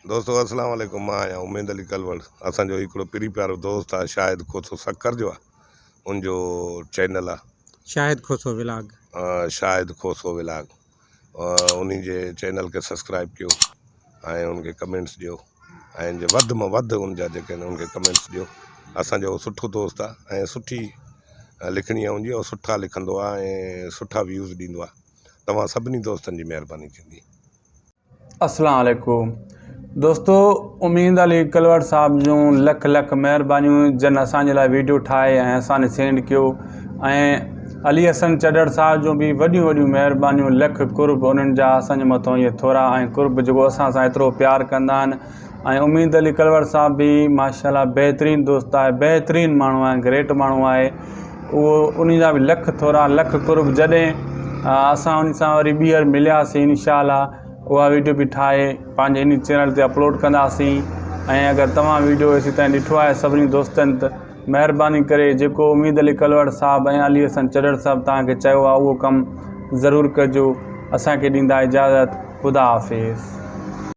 दोस्तों अस्सलाम वालेकुम। मां आहियां उमेद अली कलवड़। असांजो हिकिड़ो पिरी प्यारो दोस्त आहे शाहिद खोसो सक्कर जो आहे, उनजो चैनल आहे शाहिद खोसो व्लॉग। शाहिद खोसो व्लॉग। उन्हीं जे चैनल के सब्सक्राइब कयो ऐं उनखे कमेंट्स ॾियो ऐं जे वधि में वधि उनजा जेके आहिनि उनखे कमेंट्स ॾियो। असांजो सुठो दोस्त आहे ऐं सुठी लिखणी आहे उनजी, ऐं सुठा लिखंदो आहे ऐं सुठा व्यूज़ ॾींदो आहे। तव्हां सभिनी दोस्तनि जी महिरबानी थींदी। अस्सलाम वालेकुम दोस्तों, उमेद अली कलवड़ साहब जूं लख लख महिरबानियूं जन असांजे लाइ वीडियो ठाहे ऐं असांने सेंड कयो। ऐं अली हसन चॾड़ साहब जूं बि वॾियूं वॾियूं महिरबानियूं, लख कुर्ब उन्हनि जा असांजे मथां इहे थोरा ऐं कुर्ब जेको असां सां एतिरो प्यारु कंदा आहिनि। ऐं उमेद अली कलवड़ साहब बि माशाल्लाह बहितरीनु दोस्त आहे, बहितरीनु माण्हू आहे, ग्रेट माण्हू आहे। उहो उन जा बि लख थोरा लख कुर्ब। जॾहिं असां उन सां वरी ॿीहर मिलियासीं इंशाअल्लाह उहा वीडियो बि ठाहे पंहिंजे इन चैनल ते अपलोड कंदासीं। ऐं अगरि तव्हां वीडियो एसी ताईं ॾिठो आहे सभिनी दोस्तनि त महिरबानी करे जेको उमेद अली कलवड़ साहब ऐं अली हसन चॾड़ साहब तव्हांखे चयो आहे उहो कमु ज़रूरु कजो। असांखे ॾींदा इजाज़त। ख़ुदा हाफ़िज़।